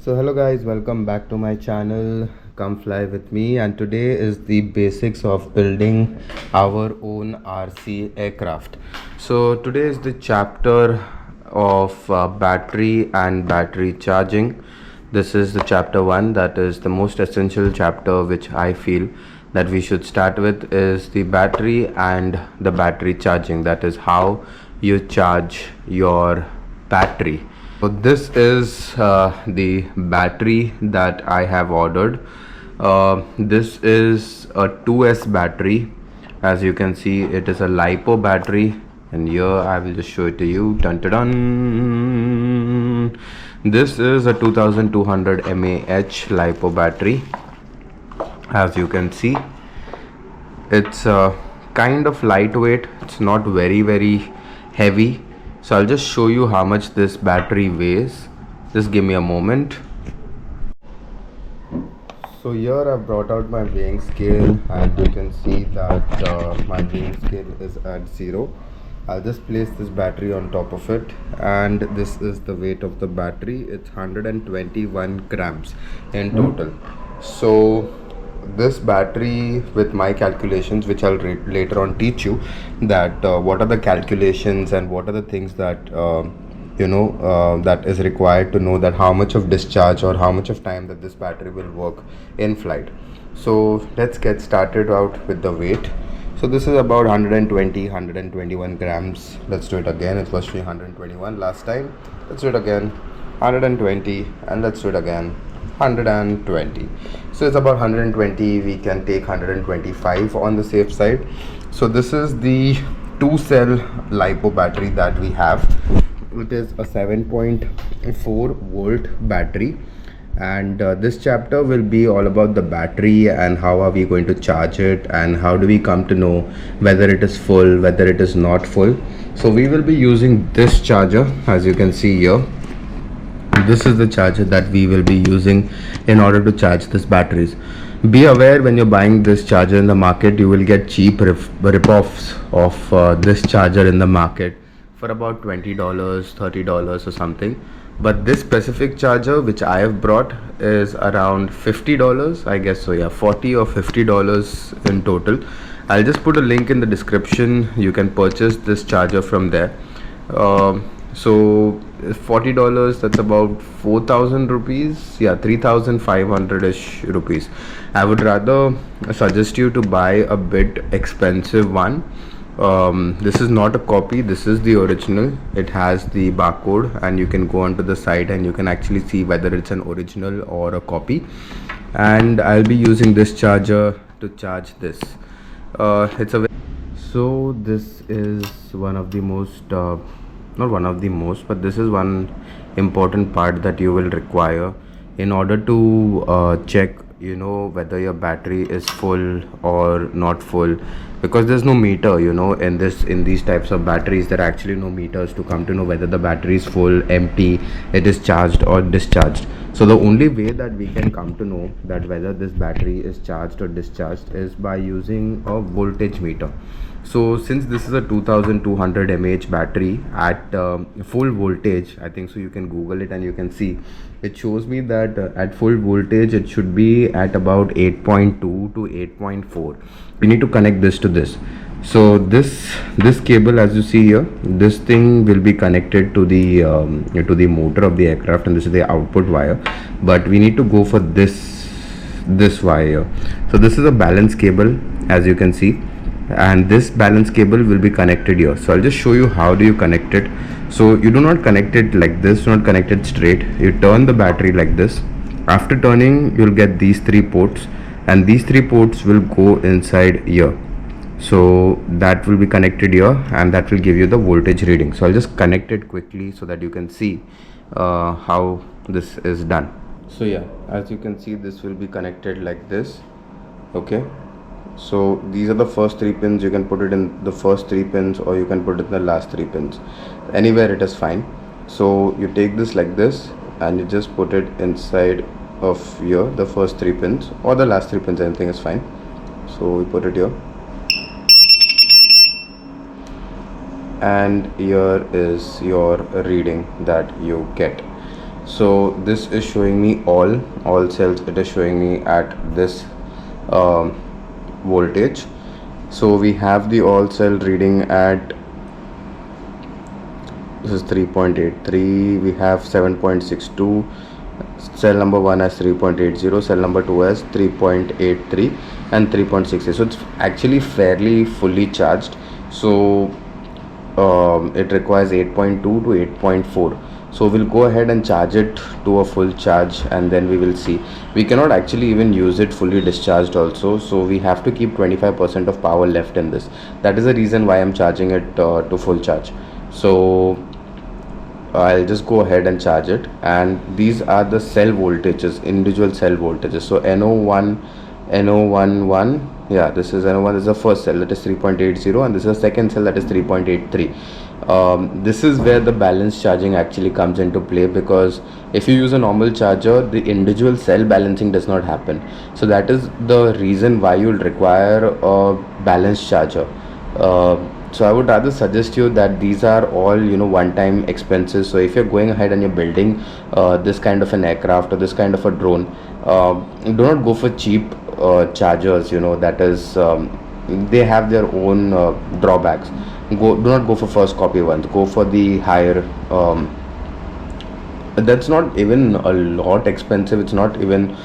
So hello guys, welcome back to my channel. Come fly with me, and today is the basics of building our own RC aircraft. So today is the chapter of battery and battery charging. This is the chapter 1, that is the most essential chapter, which I feel that we should start with, is the battery and the battery charging. That is how you charge your battery. So this is the battery that I have ordered. This is a 2S battery. As you can see, it is a LiPo battery, and here I will just show it to you. Dun, dun, dun. This is a 2200 MAH LiPo battery. As you can see, it's kind of lightweight. It's not very heavy. So I'll just show you how much this battery weighs. Just give me a moment. So here I've brought out my weighing scale, and you can see that my weighing scale is at 0. I'll just place this battery on top of it, and this is the weight of the battery. It's 121 grams in total. So this battery, with my calculations, which I'll later on teach you, that what are the calculations and what are the things that that is required to know that how much of discharge or how much of time that this battery will work in flight. So let's get started out with the weight. So this is about 121 grams. Let's do it again. It was 321 last time. Let's do it again. 120, and let's do it again. 120. So it's about 120. We can take 125 on the safe side. So this is the 2-cell LiPo battery that we have. It is a 7.4 volt battery, and this chapter will be all about the battery and how are we going to charge it, and how do we come to know whether it is full, whether it is not full. So we will be using this charger. As you can see here, this is the charger that we will be using in order to charge these batteries. Be aware, when you're buying this charger in the market, you will get cheap rip-offs of this charger in the market for about $20, $30 or something. But this specific charger which I have brought is around $50, I guess. So yeah, $40 or $50 in total. I'll just put a link in the description. You can purchase this charger from there. So $40, that's about 4,000 rupees. Yeah, 3,500-ish rupees. I would rather suggest you to buy a bit expensive one. This is not a copy, this is the original. It has the barcode, and you can go onto the site and you can actually see whether it's an original or a copy. And I'll be using this charger to charge this. So this is one of the most not one of the most, but this is one important part that you will require in order to check whether your battery is full or not full, because there's no meter in these types of batteries. There are actually no meters to come to know whether the battery is full, empty, it is charged or discharged. So the only way that we can come to know that whether this battery is charged or discharged is by using a voltage meter. So since this is a 2200 mAh battery at full voltage, I think so you can Google it and you can see it shows me that at full voltage it should be at about 8.2 to 8.4. we need to connect this to this. So this cable, as you see here, this thing will be connected to the motor of the aircraft, and this is the output wire, but we need to go for this wire. So this is a balance cable, as you can see, and this balance cable will be connected here. So I'll just show you how do you connect it. So you do not connect it like this, do not connect it straight. You turn the battery like this. After turning, you'll get these 3 ports, and these 3 ports will go inside here. So that will be connected here, and that will give you the voltage reading. So I'll just connect it quickly so that you can see how this is done. So yeah, as you can see, this will be connected like this. Okay, so these are the first 3 pins. You can put it in the first 3 pins, or you can put it in the last 3 pins. Anywhere it is fine. So you take this like this, and you just put it inside of here, the first 3 pins or the last 3 pins, anything is fine. So we put it here, and here is your reading that you get. So this is showing me all cells. It is showing me at this voltage. So we have the all cell reading at, this is 3.83, we have 7.62, cell number 1 has 3.80, cell number 2 has 3.83 and 3.68. So it's actually fairly fully charged. So it requires 8.2 to 8.4. So we'll go ahead and charge it to a full charge, and then we will see. We cannot actually even use it fully discharged also, so we have to keep 25% of power left in this. That is the reason why I'm charging it to full charge. So I'll just go ahead and charge it, and these are the cell voltages, individual cell voltages. So NO1, NO11, yeah, this is NO1, this is the first cell, that is 3.80, and this is the second cell, that is 3.83. This is where the balance charging actually comes into play, because if you use a normal charger, the individual cell balancing does not happen. So that is the reason why you'll require a balanced charger. So I would rather suggest you that these are all, one-time expenses. So if you're going ahead and you're building this kind of an aircraft or this kind of a drone, do not go for cheap chargers. That is, they have their own drawbacks. Do not go for first copy ones. Go for the higher. That's not even a lot expensive. It's not even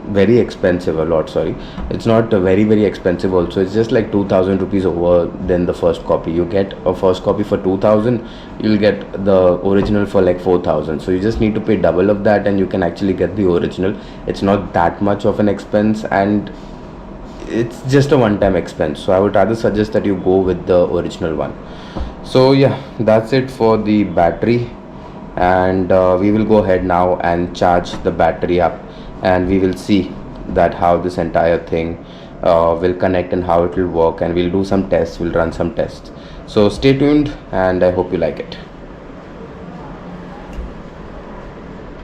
very expensive, a lot, sorry. It's not very expensive also. It's just like 2,000 rupees over than the first copy. You get a first copy for 2,000, you'll get the original for like 4,000. So you just need to pay double of that and you can actually get the original. It's not that much of an expense, and it's just a one-time expense. So I would rather suggest that you go with the original one. So yeah, that's it for the battery, and we will go ahead now and charge the battery up, and we will see that how this entire thing will connect and how it will work, and we'll do some tests, we'll run some tests. So stay tuned, and I hope you like it.